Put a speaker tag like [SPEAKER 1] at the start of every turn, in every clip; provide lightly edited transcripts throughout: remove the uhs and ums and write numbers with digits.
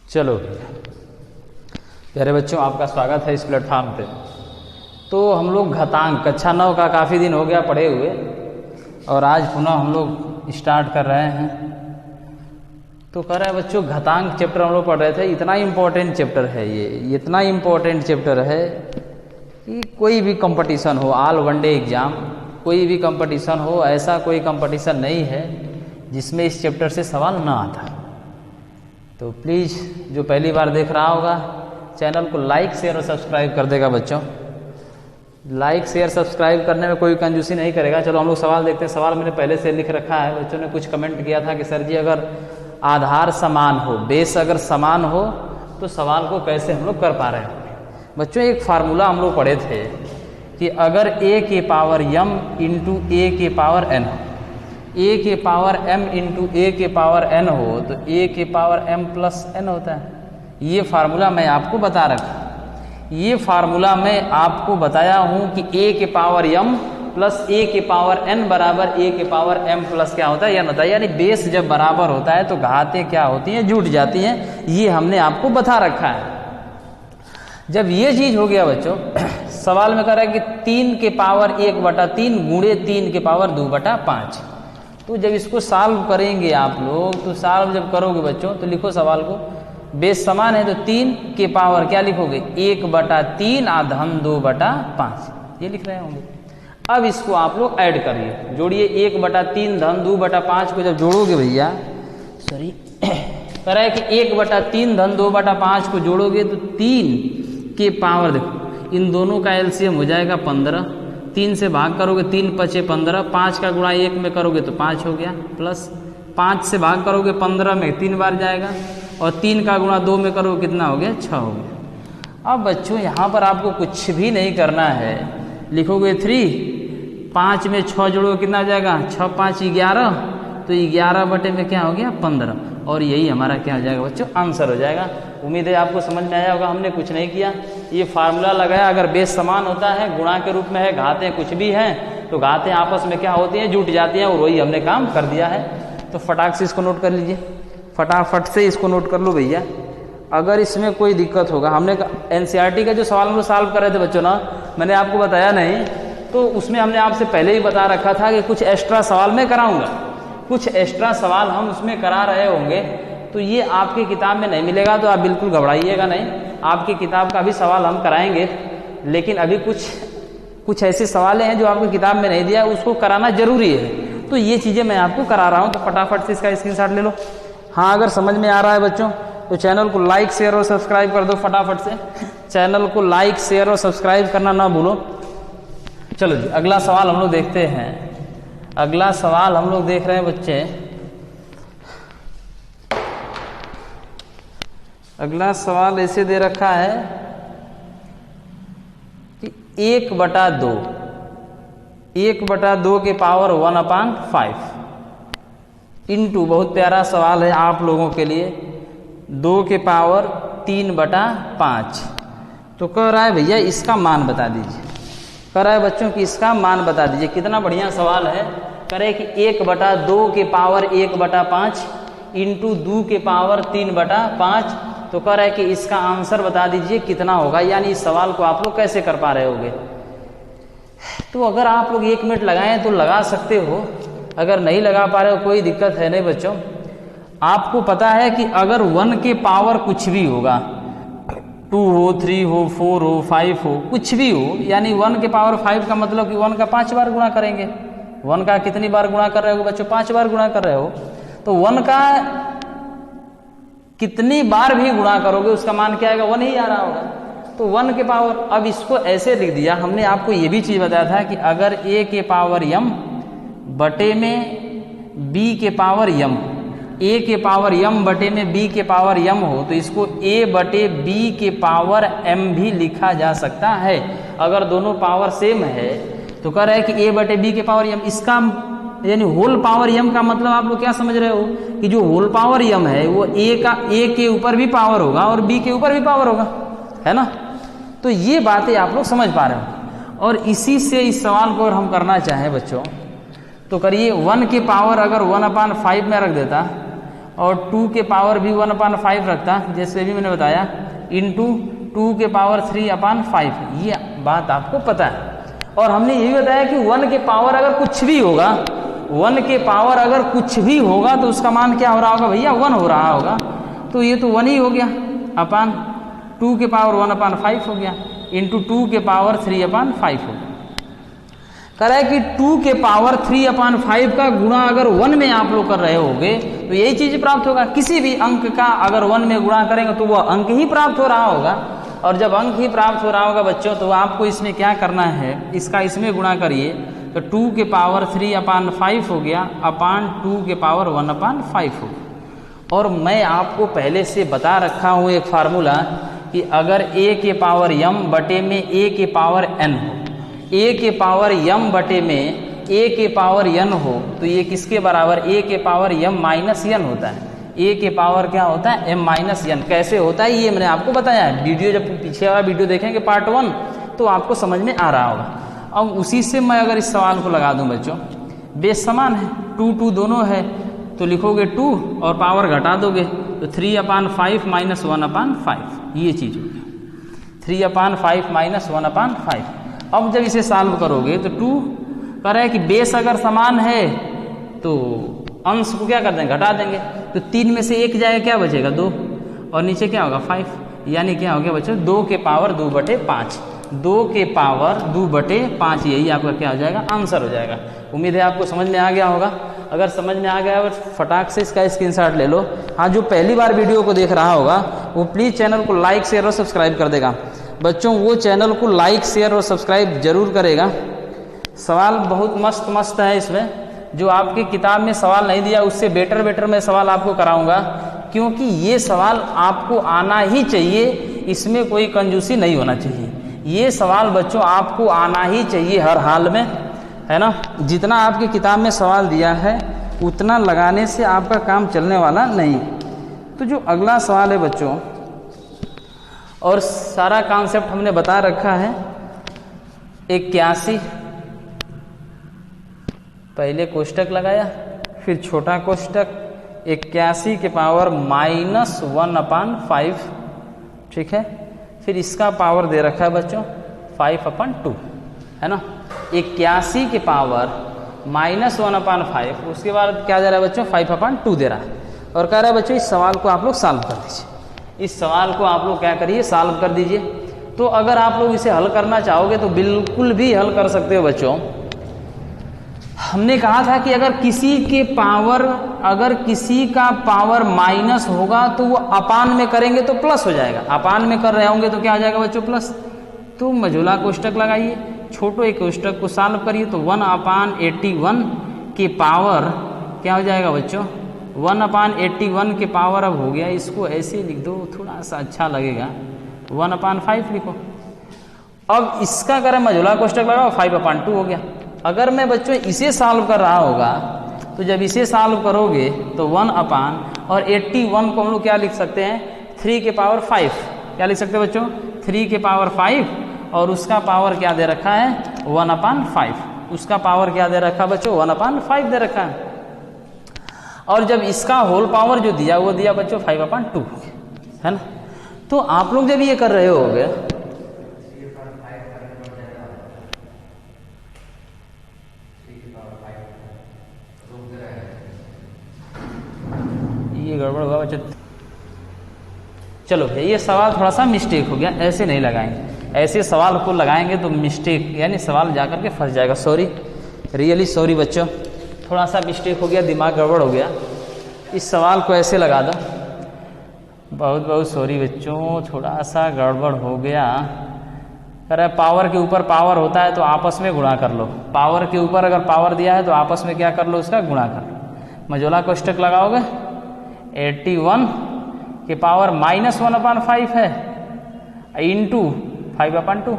[SPEAKER 1] चलो प्यारे बच्चों, आपका स्वागत है इस प्लेटफॉर्म पे। तो हम लोग घातांक कक्षा 9 का काफ़ी दिन हो गया पढ़े हुए और आज पुनः हम लोग स्टार्ट कर रहे हैं। तो कह रहे हैं बच्चों, घातांक चैप्टर हम लोग पढ़ रहे थे। इतना इम्पोर्टेंट चैप्टर है ये, इतना इम्पोर्टेंट चैप्टर है कि कोई भी कंपटीशन हो, ऑल वनडे एग्ज़ाम, कोई भी कंपटीशन हो, ऐसा कोई कंपटीशन नहीं है जिसमें इस चैप्टर से सवाल ना आता। तो प्लीज़ जो पहली बार देख रहा होगा चैनल को लाइक शेयर और सब्सक्राइब कर देगा बच्चों। लाइक शेयर सब्सक्राइब करने में कोई कंजूसी नहीं करेगा। चलो हम लोग सवाल देखते हैं। सवाल मैंने पहले से लिख रखा है। बच्चों ने कुछ कमेंट किया था कि सर जी अगर आधार समान हो, बेस अगर समान हो तो सवाल को कैसे हम लोग कर पा रहे हैं। बच्चों एक फार्मूला हम लोग पढ़े थे कि अगर a के पावर m इंटू ए के पावर n हो, a के पावर m इंटू ए के पावर n हो तो a के पावर m प्लस n होता है। ये फार्मूला मैं आपको बता रखा। ये फार्मूला मैं आपको बताया हूँ कि a के पावर m प्लस a के पावर n बराबर a के पावर m प्लस क्या होता है, n होता है। यानी बेस जब बराबर होता है तो घातें क्या होती हैं, जुट जाती हैं। ये हमने आपको बता रखा है। जब ये चीज हो गया बच्चों, सवाल में कह रहा है कि 3 के पावर 1/3 गुणे 3 के पावर 2/5। तो जब इसको सॉल्व करेंगे आप लोग, तो सॉल्व जब करोगे बच्चों तो लिखो सवाल को, बेस समान है तो 3 के पावर क्या लिखोगे, 1/3 धन 2/5, ये लिख रहे होंगे। अब इसको आप लोग ऐड करिए, जोड़िए। 1/3 धन 2/5 को जब जोड़ोगे भैया, सॉरी कह रहा है कि 1/3 धन 2/5 को जोड़ोगे तो 3 के पावर, देखो इन दोनों का एलसीएम हो जाएगा 15। 3 से भाग करोगे 3 पचे 15, 5 का गुणा 1 में करोगे तो 5 हो गया, प्लस 5 से भाग करोगे 15 में 3 बार जाएगा, और 3 का गुणा 2 में करोगे कितना हो गया, 6 हो गया। अब बच्चों यहाँ पर आपको कुछ भी नहीं करना है, लिखोगे 3, 5 में 6 जोड़ोगे कितना हो जाएगा, 6 5 11, तो 11 बटे में क्या हो गया 15, और यही हमारा क्या हो जाएगा बच्चों, आंसर हो जाएगा। उम्मीद है आपको समझ में आया होगा। हमने कुछ नहीं किया, ये फार्मूला लगाया। अगर बेस समान होता है, गुणा के रूप में है, घातें कुछ भी हैं तो घातें आपस में क्या होती हैं, जुट जाती हैं, और वही हमने काम कर दिया है। तो फटाक से इसको नोट कर लीजिए, फटाफट से इसको नोट कर लो भैया। अगर इसमें कोई दिक्कत होगा, हमने एनसीईआरटी का जो सवाल हम लोग सॉल्व कर रहे थे बच्चों ना, मैंने आपको बताया नहीं, तो उसमें हमने आपसे पहले ही बता रखा था कि कुछ एक्स्ट्रा सवाल मैं कराऊंगा, कुछ एक्स्ट्रा सवाल हम उसमें करा रहे होंगे। तो ये आपकी किताब में नहीं मिलेगा, तो आप बिल्कुल घबराइएगा नहीं। आपकी किताब का भी सवाल हम कराएंगे, लेकिन अभी कुछ ऐसे सवाल हैं जो आपकी किताब में नहीं दिया, उसको कराना जरूरी है। तो ये चीज़ें मैं आपको करा रहा हूँ, तो फटाफट से इसका स्क्रीनशॉट ले लो। हाँ, अगर समझ में आ रहा है बच्चों तो चैनल को लाइक शेयर और सब्सक्राइब कर दो फटाफट से। चैनल को लाइक शेयर और सब्सक्राइब करना ना भूलो। चलो जी, अगला सवाल हम लोग देखते हैं। अगला सवाल हम लोग देख रहे हैं बच्चे, अगला सवाल ऐसे दे रखा है कि 1/2 के पावर 1/5 इंटू, बहुत प्यारा सवाल है आप लोगों के लिए, 2 के पावर 3/5। तो कह रहा है भैया इसका मान बता दीजिए। कह रहा है बच्चों कि इसका मान बता दीजिए। कितना बढ़िया सवाल है। करे कि 1/2 के पावर 1/5 इंटू 2 के पावर 3/5। तो कह रहा है कि इसका आंसर बता दीजिए कितना होगा। यानी इस सवाल को आप लोग कैसे कर पा रहे होगे। तो अगर आप लोग 1 मिनट लगाएं तो लगा सकते हो, अगर नहीं लगा पा रहे हो कोई दिक्कत है नहीं बच्चों। आपको पता है कि अगर 1 के पावर कुछ भी होगा, 2 हो, 3 हो, 4 हो, 5 हो, कुछ भी हो, यानी 1 के पावर 5 का मतलब कि 1 का 5 बार गुणा करेंगे। 1 का कितनी बार गुणा कर रहे हो बच्चों, 5 बार गुणा कर रहे हो। तो 1 का कितनी बार भी गुणा करोगे उसका मान क्या आएगा, 1 ही आ रहा होगा। तो 1 के पावर, अब इसको ऐसे लिख दिया। हमने आपको ये भी चीज बताया था कि अगर a के पावर m बटे में b के पावर m, a के पावर m बटे में b के पावर m हो तो इसको a बटे b के पावर m भी लिखा जा सकता है। अगर दोनों पावर सेम है तो कह रहा है कि a बटे b के पावर m, इसका यानी होल पावर m का मतलब आप लोग क्या समझ रहे हो कि जो होल पावर m है वो a के ऊपर भी पावर होगा और b के ऊपर भी पावर होगा, है ना। तो ये बातें आप लोग समझ पा रहे हो। और इसी से इस सवाल को अगर हम करना चाहें बच्चों तो करिए, 1 के पावर अगर 1/5 में रख देता और 2 के पावर भी 1/5 रखता, जैसे भी मैंने बताया, इंटू 2 के पावर 3/5, ये बात आपको पता है। और हमने ये भी बताया कि 1 के पावर अगर कुछ भी होगा, 1 के पावर अगर कुछ भी होगा तो उसका मान क्या हो रहा होगा भैया, 1 हो रहा होगा। तो ये तो 1 ही हो गया, अपान 2 के पावर 1/5 हो गया, इंटू 2 के पावर 3/5 हो गया। कह रहा है कि 2 के पावर 3/5 का गुणा अगर 1 में आप लोग कर रहे होगे तो यही चीज प्राप्त होगा। किसी भी अंक का अगर 1 में गुणा करेंगे तो वह अंक ही प्राप्त हो रहा होगा। और जब अंक ही प्राप्त हो रहा होगा बच्चों, तो आपको इसमें क्या करना है, इसका इसमें गुणा करिए तो 2 के पावर 3/5 हो गया, अपान 2 के पावर 1/5 हो गया। और मैं आपको पहले से बता रखा हूँ एक फार्मूला कि अगर a के पावर m बटे में a के पावर n हो, a के पावर m बटे में a के पावर n हो, तो ये किसके बराबर, a के पावर m माइनस n होता है। a के पावर क्या होता है, m माइनस n। कैसे होता है ये मैंने आपको बताया है। वीडियो जब पीछे वाला वीडियो देखेंगे पार्ट 1 तो आपको समझ में आ रहा होगा। अब उसी से मैं अगर इस सवाल को लगा दूं बच्चों, बेस समान है, 2 2 दोनों है, तो लिखोगे 2 और पावर घटा दोगे तो 3/5 माइनस 1/5, ये चीज होगी 3/5 माइनस 1/5। अब जब इसे सॉल्व करोगे तो 2 कह रहा है कि बेस अगर समान है तो अंश को क्या कर देंगे, घटा देंगे, तो 3 में से 1 जाएगा, क्या बचेगा 2, और नीचे क्या होगा 5, यानी क्या हो गया बच्चों 2 के पावर 2/5, 2 के पावर 2/5, यही आपका क्या हो जाएगा, आंसर हो जाएगा। उम्मीद है आपको समझ में आ गया होगा। अगर समझ में आ गया तो फटाक से इसका स्क्रीनशॉट ले लो। हाँ, जो पहली बार वीडियो को देख रहा होगा वो प्लीज़ चैनल को लाइक शेयर और सब्सक्राइब कर देगा बच्चों, वो चैनल को लाइक शेयर और सब्सक्राइब जरूर करेगा। सवाल बहुत मस्त मस्त है इसमें, जो आपकी किताब में सवाल नहीं दिया उससे बेटर मैं सवाल आपको कराऊंगा, क्योंकि ये सवाल आपको आना ही चाहिए, इसमें कोई कंजूसी नहीं होना चाहिए। ये सवाल बच्चों आपको आना ही चाहिए हर हाल में, है ना। जितना आपकी किताब में सवाल दिया है उतना लगाने से आपका काम चलने वाला नहीं। तो जो अगला सवाल है बच्चों, और सारा कॉन्सेप्ट हमने बता रखा है, 81, पहले कोष्टक लगाया, फिर छोटा कोष्टक, 81 के पावर माइनस 1/5, ठीक है। फिर इसका पावर दे रखा है बच्चों 5/2, है ना। 81 के पावर माइनस 1/5, उसके बाद क्या दे रहा है बच्चों 5/2 दे रहा है। और कह रहा है बच्चों इस सवाल को आप लोग सॉल्व कर दीजिए, इस सवाल को आप लोग क्या करिए, सॉल्व कर दीजिए। तो अगर आप लोग इसे हल करना चाहोगे तो बिल्कुल भी हल कर सकते हो बच्चों। हमने कहा था कि अगर किसी का पावर माइनस होगा तो वो अपान में करेंगे तो प्लस हो जाएगा, अपान में कर रहे होंगे तो क्या हो जाएगा बच्चों, प्लस। तो मझोला कोष्टक लगाइए, छोटो एक कोष्टक को सॉल्व करिए, तो 1/81 के पावर क्या हो जाएगा बच्चों, 1/81 के पावर अब हो गया, इसको ऐसे लिख दो थोड़ा सा अच्छा लगेगा, 1/5 लिखो। अब इसका करें मझोला कोष्टक लगाओ, 5/2 हो गया। अगर मैं बच्चों इसे सॉल्व कर रहा होगा तो जब इसे सॉल्व करोगे तो 1/, और 81 को हम लोग क्या लिख सकते हैं, 3 के पावर 5, क्या लिख सकते हैं बच्चों, 3 के पावर 5, और उसका पावर क्या दे रखा है 1/5, उसका पावर क्या दे रखा है बच्चों 1/5 दे रखा है। और जब इसका होल पावर जो दिया वो दिया बच्चों 5/2, है ना। तो आप लोग जब ये कर रहे होगे, ये गड़बड़ हुआ बच्चों, चलो ये सवाल थोड़ा सा मिस्टेक हो गया, ऐसे नहीं लगाएंगे, ऐसे सवाल को लगाएंगे तो मिस्टेक यानी सवाल जाकर के फंस जाएगा। सॉरी, रियली सॉरी बच्चों, थोड़ा सा मिस्टेक हो गया, दिमाग गड़बड़ हो गया, इस सवाल को ऐसे लगा दो। बहुत बहुत सॉरी बच्चों, थोड़ा सा गड़बड़ हो गया। कह रहा है पावर के ऊपर पावर होता है तो आपस में गुणा कर लो, पावर के ऊपर अगर पावर दिया है तो आपस में क्या कर लो, उसका गुणा कर लो। मझोला कोष्टक लगाओगे, 81 के पावर माइनस 1/5 है इंटू 5/2।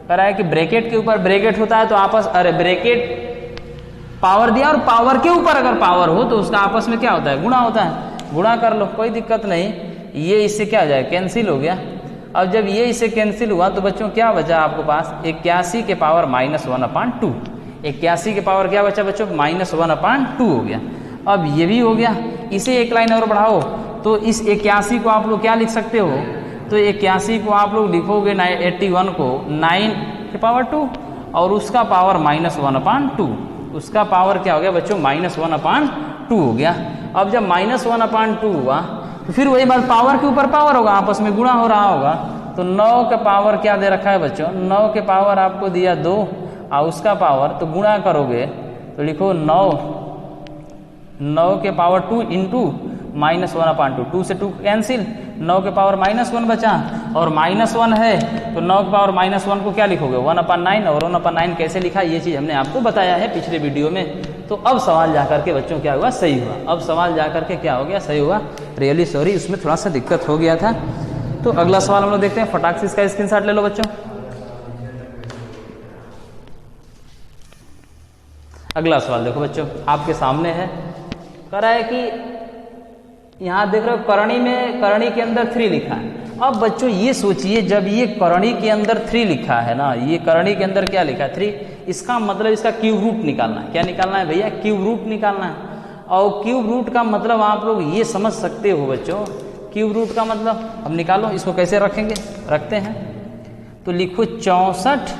[SPEAKER 1] कह रहा है कि ब्रैकेट के ऊपर ब्रैकेट होता है तो आपस, अरे ब्रैकेट पावर दिया और पावर के ऊपर अगर पावर हो तो उसका आपस में क्या होता है, गुणा होता है, गुणा कर लो, कोई दिक्कत नहीं। ये इससे क्या हो जाए, कैंसिल हो गया। अब जब ये इससे कैंसिल हुआ तो बच्चों क्या बचा आपके पास, 81 के पावर माइनस 1/2, 81 के पावर क्या बचा बच्चों, माइनस 1/2 हो गया। अब ये भी हो गया, इसे एक लाइन और बढ़ाओ तो इस 81 को आप लोग क्या लिख सकते हो, तो 81 को आप लोग लिखोगे 81 को 9 के पावर 2 और उसका पावर -1/2, उसका पावर क्या हो गया बच्चों -1/2 हो गया। अब जब -1/2 हुआ तो फिर वही बात पावर के ऊपर पावर होगा, आपस में गुणा हो रहा होगा। तो 9 का पावर क्या दे रखा है बच्चों, 9 के पावर आपको दिया 2 और उसका पावर तो गुणा करोगे तो लिखो 9 के पावर 2 इंटू -1/2, 2 से 2 कैंसिल, 9 के पावर -1 बचा और -1 है तो 9 के पावर -1 को क्या लिखोगे 1/9 और 1/9 कैसे लिखा ये चीज़ हमने आपको बताया है पिछले वीडियो में। तो अब सवाल जाकर के बच्चों क्या हुआ, सही हुआ। अब सवाल जाकर के क्या हो गया, सही हुआ। रियली सॉरी, उसमें थोड़ा सा दिक्कत हो गया था। तो अगला सवाल हम लोग देखते हैं, फटाक से इसका स्क्रीनशॉट ले लो बच्चों। अगला सवाल देखो बच्चों आपके सामने है, कह रहा है कि यहाँ देख रहे हो करणी में, करणी के अंदर 3 लिखा है। अब बच्चों ये सोचिए जब ये करणी के अंदर 3 लिखा है ना, ये करणी के अंदर क्या लिखा है 3, इसका मतलब इसका क्यूब रूट निकालना है। क्या निकालना है भैया, क्यूब रूट निकालना है। और क्यूब रूट का मतलब आप लोग ये समझ सकते हो बच्चों, क्यूब रूट का मतलब अब निकालो, इसको कैसे रखेंगे, रखते हैं तो लिखो 64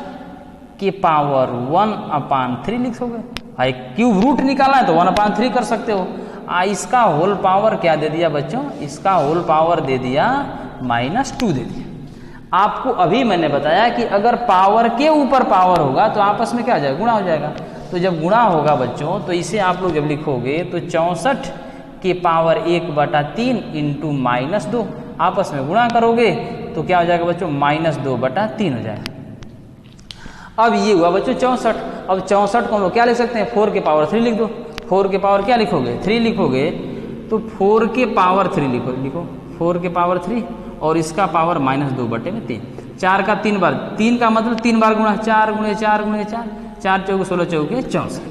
[SPEAKER 1] के पावर 1/3 लिखोगे। भाई क्यूब रूट निकालना है तो 1/3 कर सकते हो। इसका होल पावर क्या दे दिया बच्चों, इसका होल पावर दे दिया -2 दे दिया। आपको अभी मैंने बताया कि अगर पावर के ऊपर पावर होगा तो आपस में क्या हो जाएगा, गुणा हो जाएगा। तो जब गुणा होगा बच्चों तो इसे आप लोग जब लिखोगे तो 64 के पावर 1/3 इंटू -2 आपस में गुणा करोगे तो क्या हो जाएगा बच्चों -2/3 हो जाएगा। अब ये हुआ बच्चों 64। अब 64 को हम लोग क्या लिख सकते हैं, 4 के पावर 3 लिख दो। 4 के पावर क्या लिखोगे 3 लिखोगे तो 4 के पावर 3 लिखो 4 के पावर 3 और इसका पावर -2/3। 4 का 3 बार, 3 का मतलब 3 बार गुणा, 4 × 4 × 4, 4 × 4 16 × 64,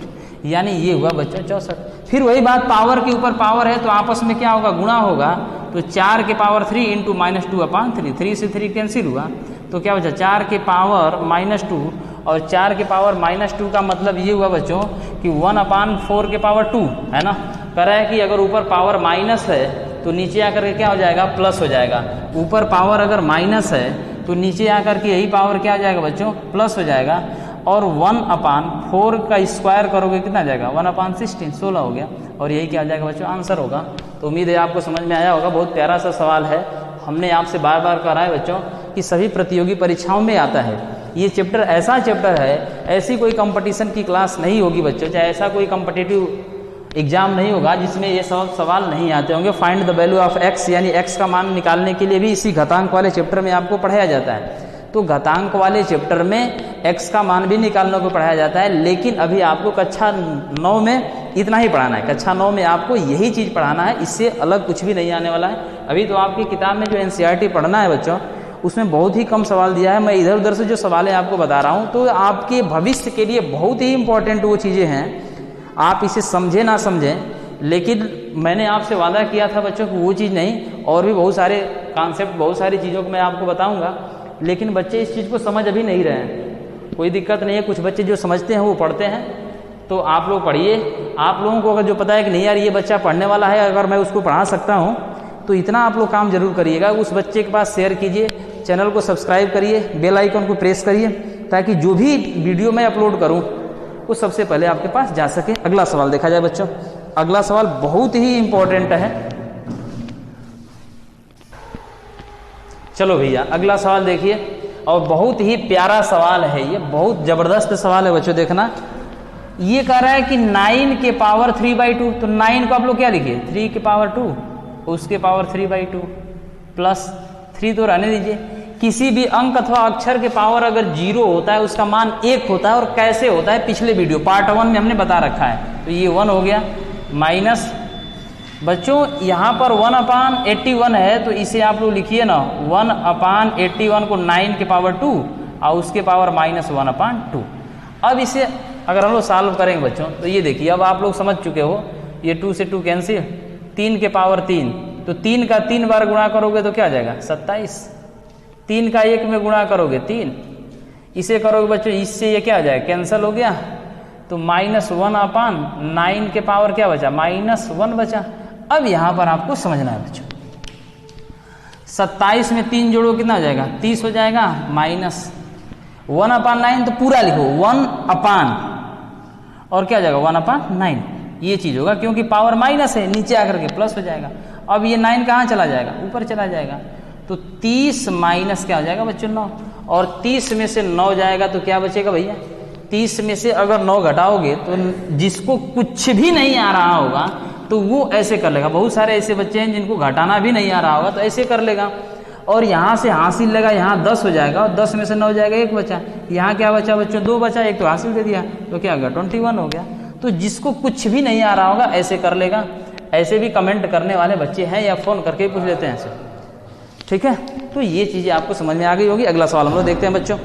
[SPEAKER 1] यानी ये हुआ बच्चों 64। फिर वही बात पावर के ऊपर पावर है तो आपस में क्या होगा, गुणा होगा। तो 4 के पावर 3 इंटू -2/3, 3 से 3 कैंसिल हुआ तो क्या बचा 4 के पावर -2 और 4 के पावर -2 का मतलब ये हुआ बच्चों कि 1/4 के पावर 2 है ना। कह रहा है कि अगर ऊपर पावर माइनस है तो नीचे आकर के क्या हो जाएगा, प्लस हो जाएगा। ऊपर पावर अगर माइनस है तो नीचे आकर के यही पावर क्या हो जाएगा बच्चों, प्लस हो जाएगा। और 1/4 का स्क्वायर करोगे कितना आ जाएगा 1/16, 16 हो गया। और यही क्या आ जाएगा बच्चों, आंसर होगा। तो उम्मीद है आपको समझ में आया होगा। बहुत प्यारा सा सवाल है, हमने आपसे बार बार कहा है बच्चों कि सभी प्रतियोगी परीक्षाओं में आता है। ये चैप्टर ऐसा चैप्टर है, ऐसी कोई कंपटीशन की क्लास नहीं होगी बच्चों, चाहे ऐसा कोई कॉम्पिटिटिव एग्जाम नहीं होगा जिसमें ये सब सवाल नहीं आते होंगे। Find the value of x यानी x का मान निकालने के लिए भी इसी घातांक वाले चैप्टर में आपको पढ़ाया जाता है। तो घातांक वाले चैप्टर में x का मान भी निकालने को पढ़ाया जाता है, लेकिन अभी आपको कक्षा 9 में इतना ही पढ़ाना है। कक्षा 9 में आपको यही चीज़ पढ़ाना है, इससे अलग कुछ भी नहीं आने वाला है। अभी तो आपकी किताब में जो NCERT पढ़ना है बच्चों, उसमें बहुत ही कम सवाल दिया है। मैं इधर उधर से जो सवाल है आपको बता रहा हूँ, तो आपके भविष्य के लिए बहुत ही इंपॉर्टेंट वो चीज़ें हैं। आप इसे समझे ना समझें, लेकिन मैंने आपसे वादा किया था बच्चों कि वो चीज़ नहीं, और भी बहुत सारे कॉन्सेप्ट, बहुत सारी चीज़ों को मैं आपको बताऊंगा, लेकिन बच्चे इस चीज़ को समझ अभी नहीं रहे हैं। कोई दिक्कत नहीं है, कुछ बच्चे जो समझते हैं वो पढ़ते हैं, तो आप लोग पढ़िए। आप लोगों को अगर जो पता है कि नहीं यार ये बच्चा पढ़ने वाला है, अगर मैं उसको पढ़ा सकता हूँ, तो इतना आप लोग काम जरूर करिएगा, उस बच्चे के पास शेयर कीजिए, चैनल को सब्सक्राइब करिए, बेल आइकन को प्रेस करिए, ताकि जो भी वीडियो मैं अपलोड करूँ वो सबसे पहले आपके पास जा सके। अगला सवाल देखा जाए बच्चों। अगला सवाल बहुत ही इंपॉर्टेंट है। चलो भैया अगला सवाल देखिए, और बहुत ही प्यारा सवाल है, ये बहुत जबरदस्त सवाल है बच्चों। देखना, ये कह रहा है कि 9 के पावर 3/2, तो 9 को आप लोग क्या लिखिए 3 के पावर 2, उसके पावर 3/2 प्लस 3 तो रहने दीजिए। किसी भी अंक अथवा अक्षर के पावर अगर 0 होता है उसका मान 1 होता है, और कैसे होता है पिछले वीडियो पार्ट 1 में हमने बता रखा है। तो ये 1 हो गया, माइनस बच्चों यहाँ पर 1/81 है, तो इसे आप लोग लिखिए ना 1/81 को 9 के पावर 2 और उसके पावर -1/2। अब इसे अगर हम लोग सॉल्व करेंगे बच्चों, तो ये देखिए अब आप लोग समझ चुके हो, ये 2 से 2 कैंसिल, 3 के पावर 3, तो 3 का 3 बार गुणा करोगे तो क्या आ जाएगा 27। 3 का 1 में गुणा करोगे 3, इसे करोगे बच्चों, इससे ये क्या आ जाएगा कैंसिल हो गया, तो -1/9 के पावर क्या बचा, -1 बचा। अब यहाँ पर आपको समझना है बच्चों, 27 में 3 जोड़ो कितना हो जाएगा, 30 हो जाएगा, -1/9 तो पूरा लिखो 1/, और क्या हो जाएगा 1/9, ये चीज होगा क्योंकि पावर माइनस है, नीचे आकर के प्लस हो जाएगा। अब ये 9 कहाँ चला जाएगा, ऊपर चला जाएगा, तो 30 माइनस क्या हो जाएगा बच्चों 9, और 30 में से 9 जाएगा तो क्या बचेगा भैया, 30 में से अगर 9 घटाओगे तो जिसको कुछ भी नहीं आ रहा होगा तो वो ऐसे कर लेगा। बहुत सारे ऐसे बच्चे हैं जिनको घटाना भी नहीं आ रहा होगा तो ऐसे कर लेगा, और यहाँ से हासिल लेगा, यहाँ 10 हो जाएगा, और 10 में से 9 जाएगा, 1 बचा, यहाँ क्या बचा बच्चों 2 बचा, एक तो हासिल दे दिया, तो क्या हो गया 21 हो गया। तो जिसको कुछ भी नहीं आ रहा होगा ऐसे कर लेगा। ऐसे भी कमेंट करने वाले बच्चे हैं या फोन करके पूछ लेते हैं ऐसे, ठीक है। तो ये चीजें आपको समझ में आ गई होगी। अगला सवाल हम लोग देखते हैं बच्चों।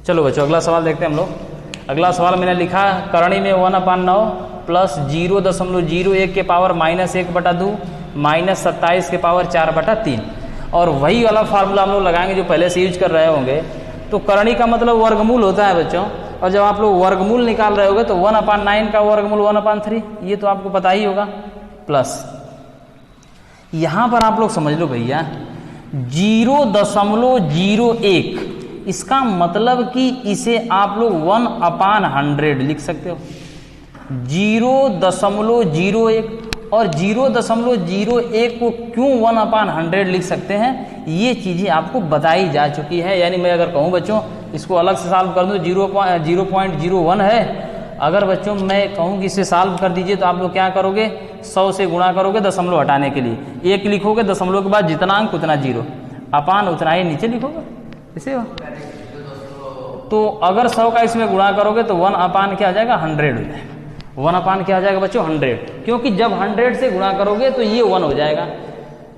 [SPEAKER 1] चलो बच्चों अगला सवाल देखते हैं हम लोग। अगला सवाल मैंने लिखा करणी में 1/9 प्लस 0.01 के पावर -1/2 -27 के पावर 4/3, और वही वाला फार्मूला हम लोग लगाएंगे जो पहले से यूज कर रहे होंगे। तो करणी का मतलब वर्गमूल होता है बच्चों, और जब आप लोग वर्गमूल निकाल रहे होगे तो 1/9 का वर्गमूल 1/3, ये तो आपको पता ही होगा, प्लस यहां पर आप लोग समझ लो भैया 0.01, इसका मतलब कि इसे आप लोग 1/100 लिख सकते हो, 0.01, और 0.01 को क्यों 1/100 लिख सकते हैं ये चीजें आपको बताई जा चुकी है। यानी मैं अगर कहूँ बच्चों इसको अलग से सॉल्व कर दूं, 0.01 है, अगर बच्चों मैं कहूँ कि इसे सॉल्व कर दीजिए तो आप लोग क्या करोगे, 100 से गुणा करोगे दशमलव हटाने के लिए, 1 लिखोगे, दशमलव के बाद जितना अंक उतना 0, अपान उतना ही नीचे लिखोगे, इसे हो। तो अगर 100 का इसमें गुणा करोगे तो 1/, क्या आ जाएगा 100 हो जाएगा, 1/, क्या आ जाएगा बच्चों 100, क्योंकि जब 100 से गुणा करोगे तो ये 1 हो जाएगा।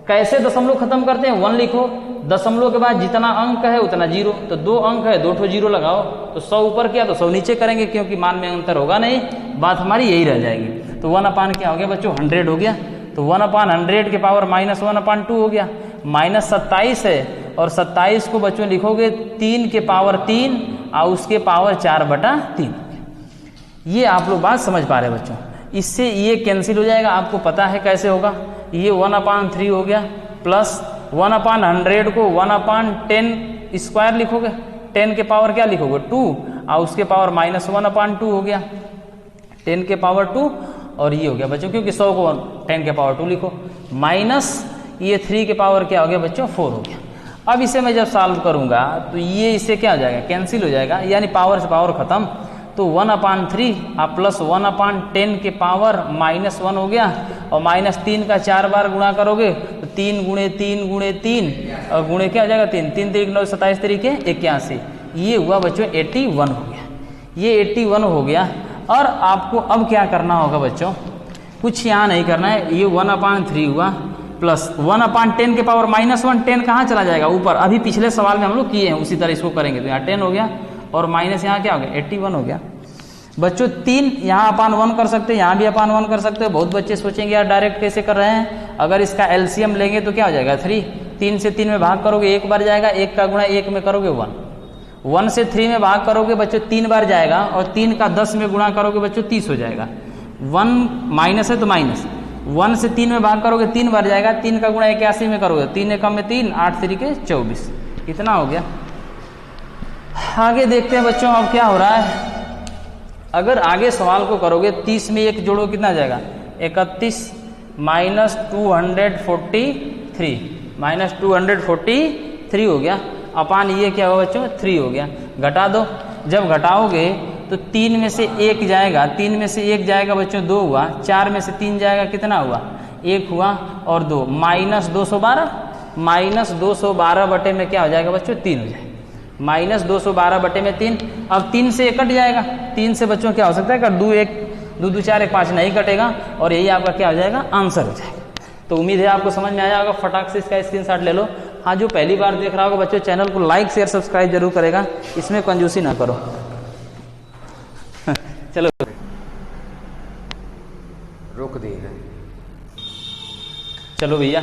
[SPEAKER 1] कैसे दशमलव खत्म करते हैं, 1 लिखो, दशमलव के बाद जितना अंक है उतना 0, तो 2 अंक है 2 ठो 0 लगाओ, तो 100 ऊपर किया तो 100 नीचे करेंगे, क्योंकि मान में अंतर होगा नहीं, बात हमारी यही रह जाएगी। तो 1/, क्या हो गया बच्चों 100 हो गया, तो 1/100 के पावर -1/2 हो गया, -27 है, और 27 को बच्चों लिखोगे 3 के पावर 3 और उसके पावर 4/3। ये आप लोग बात समझ पा रहे हैं बच्चों, इससे ये कैंसिल हो जाएगा, आपको पता है कैसे होगा, ये 1/3 हो गया, प्लस 1/100 को 1/10 स्क्वायर लिखोगे, 10 के पावर क्या लिखोगे 2, और उसके पावर -1/2 हो गया, 10 के पावर 2, और ये हो गया बच्चों, क्योंकि 100 को 10 के पावर 2 लिखो, माइनस ये 3 के पावर क्या हो गया बच्चों 4 हो गया। अब इसे मैं जब सॉल्व करूंगा तो ये इससे क्या हो जाएगा, कैंसिल हो जाएगा, यानी पावर से पावर खत्म, तो 1/3 आप प्लस 1/10 के पावर -1 हो गया, और -3 का 4 बार गुणा करोगे तो 3 × 3 × 3 और गुणे क्या हो जाएगा 3, 3 × 9 27 तरीके 81, ये हुआ बच्चों 81 हो गया, ये 81 हो गया। और आपको अब क्या करना होगा बच्चों, कुछ यहाँ नहीं करना है, ये 1/3 हुआ, प्लस 1/10 के पावर -1, 10 कहाँ चला जाएगा ऊपर, अभी पिछले सवाल में हम लोग किए हैं उसी तरह इसको करेंगे, तो यहाँ 10 हो गया, और माइनस यहाँ क्या हो गया 81 हो गया बच्चों। 3 यहाँ /1 कर सकते हैं, यहाँ भी /1 कर सकते हो। बहुत बच्चे सोचेंगे यार डायरेक्ट कैसे कर रहे हैं, अगर इसका एलसीएम लेंगे तो क्या हो जाएगा 3, 3 से 3 में भाग करोगे 1 बार जाएगा, 1 का गुणा 1 में करोगे 1, 1 से 3 में भाग करोगे बच्चों 3 बार जाएगा, और 3 का 10 में गुणा करोगे बच्चों 30 हो जाएगा, 1 माइनस है तो माइनस, 1 से 3 में भाग करोगे 3 बार जाएगा, 3 का गुणा 81 में करोगे, 3 एकम में 3, 8 तरीके 24, इतना हो गया। आगे देखते हैं बच्चों अब क्या हो रहा है। अगर आगे सवाल को करोगे 30 में 1 जोड़ो कितना आ जाएगा 31 -243 हो गया, अपान ये क्या होगा बच्चों 3 हो गया, घटा दो, जब घटाओगे तो 3 में से 1 जाएगा, 3 में से 1 जाएगा बच्चों 2 हुआ, 4 में से 3 जाएगा कितना हुआ 1 हुआ, और 2 -212 बटे में क्या हो जाएगा बच्चों 3 हो जाएगा, -212 बटे में 3। अब 3 से 1 कट जाएगा, 3 से बच्चों क्या हो सकता है कर 2 1 2 2 4 1 5 नहीं कटेगा, और यही आपका क्या हो जाएगा आंसर हो जाएगा। तो उम्मीद है आपको समझ में आया होगा, फटाक से इसका स्क्रीनशॉट ले लो। हाँ, जो पहली बार देख रहा होगा बच्चों चैनल को लाइक शेयर सब्सक्राइब जरूर करेगा, इसमें कंजूसी ना करो। चलो
[SPEAKER 2] रोक देगा।
[SPEAKER 1] चलो भैया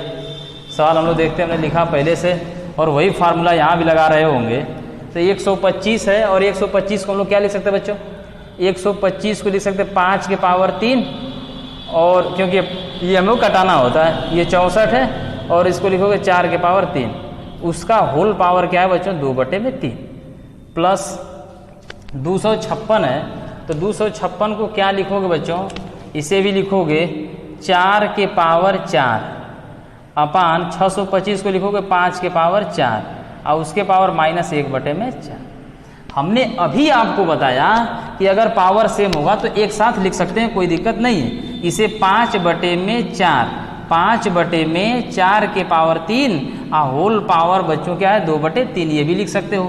[SPEAKER 1] सवाल हम लोग देखते हैं, हमने लिखा पहले से, और वही फार्मूला यहाँ भी लगा रहे होंगे। तो 125 है, और 125 को हम लोग क्या लिख सकते हैं बच्चों? 125 को लिख सकते हैं 5 के पावर 3, और क्योंकि ये हम लोग कटाना होता है, ये 64 है, और इसको लिखोगे 4 के पावर 3, उसका होल पावर क्या है बच्चों? 2/3 प्लस 256 है, तो 256 को क्या लिखोगे बच्चों? इसे भी लिखोगे 4 के पावर 4 अपान 625 को लिखोगे 5 के पावर 4 और उसके पावर -1/4। हमने अभी आपको बताया कि अगर पावर सेम होगा तो एक साथ लिख सकते हैं, कोई दिक्कत नहीं है। इसे 5/4, 5/4 के पावर 3 होल पावर बच्चों क्या है? 2/3, ये भी लिख सकते हो,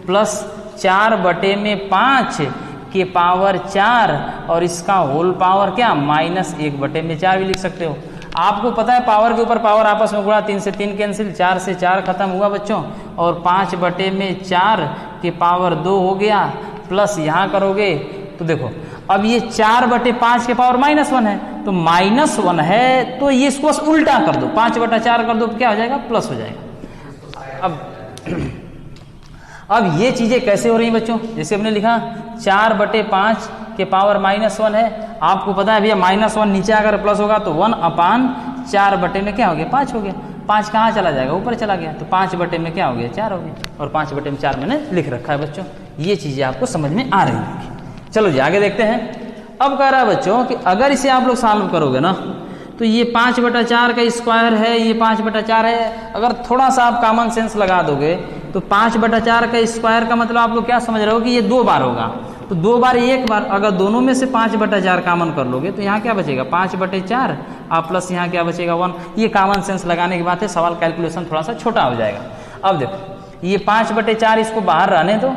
[SPEAKER 1] प्लस 4/5 के पावर 4 और इसका होल पावर क्या? -1/4 भी लिख सकते हो। आपको पता है पावर के ऊपर पावर आपस में गुणा, 3 से 3 कैंसिल, 4 से 4 खत्म हुआ बच्चों, और 5/4 के पावर 2 हो गया, प्लस यहाँ करोगे तो देखो अब ये 4/5 के पावर -1 है, तो -1 है तो ये इसको बस उल्टा कर दो, 5/4 कर दो तो क्या हो जाएगा? प्लस हो जाएगा। अब ये चीजें कैसे हो रही हैं बच्चों? जैसे हमने लिखा 4/5 के पावर -1 है, आपको पता है भैया -1 नीचे अगर प्लस होगा तो 1/4 में क्या हो गया? 5 हो गया। 5 कहाँ चला जाएगा? ऊपर चला गया, तो 5 में क्या हो गया? 4 हो गया, और 5/4 मैंने लिख रखा है बच्चों। ये चीजें आपको समझ में आ रही है। चलो जी आगे देखते हैं। अब कह रहा है बच्चों कि अगर इसे आप लोग सॉल्व करोगे ना, तो ये 5/4 का स्क्वायर है, ये 5/4 है, अगर थोड़ा सा आप कॉमन सेंस लगा दोगे तो 5/4 का स्क्वायर का मतलब आप लोग क्या समझ रहे हो कि ये 2 बार होगा, तो 2 बार 1 बार, अगर दोनों में से 5/4 कॉमन कर लोगे तो यहाँ क्या बचेगा? 5/4 और प्लस यहाँ क्या बचेगा? 1। ये कॉमन सेंस लगाने की बात है, सवाल कैलकुलेशन थोड़ा सा छोटा हो जाएगा। अब देखो ये 5/4 इसको बाहर रहने दो,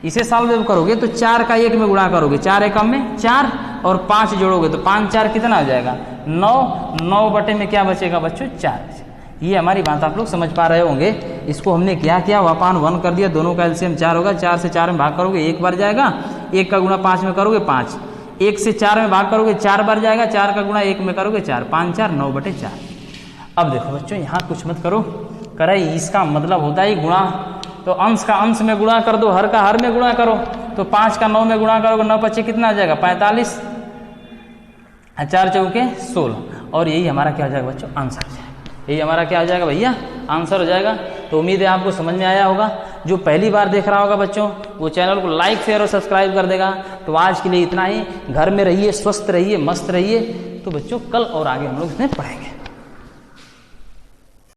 [SPEAKER 1] इसे सॉल्व करोगे तो 4 का 1 में गुणा करोगे, 4 एकम में 4 और 5 जोड़ोगे तो 5 4 कितना हो जाएगा? 9। 9 में क्या बचेगा बच्चों? 4। ये हमारी बात आप लोग समझ पा रहे होंगे। इसको हमने क्या किया? 1/1 कर दिया, दोनों का एलसीएम 4 होगा, 4 से 4 में भाग करोगे 1 बार जाएगा, 1 का गुणा 5 में करोगे 5, 1 से 4 में भाग करोगे 4 बार जाएगा, 4 का गुणा 1 में करोगे 4, 5 4 9/4। अब देखो बच्चों यहाँ कुछ मत करो, करे इसका मतलब होता है गुणा, तो अंश का अंश में गुणा कर दो, हर का हर में गुणा करो, तो 5 का 9 में गुणा करोगे, 9 5 कितना आ जाएगा? 45, 4 चौके 16, और यही हमारा क्या हो जाएगा बच्चों? आंसर हो जाएगा। यही हमारा क्या हो जाएगा भैया? आंसर हो जाएगा। तो उम्मीद है आपको समझ में आया होगा। जो पहली बार देख रहा होगा बच्चों वो चैनल को लाइक शेयर और सब्सक्राइब कर देगा। तो आज के लिए इतना ही। घर में रहिए, स्वस्थ रहिए, मस्त रहिए। तो बच्चों कल और आगे हम लोग इसमें पढ़ेंगे।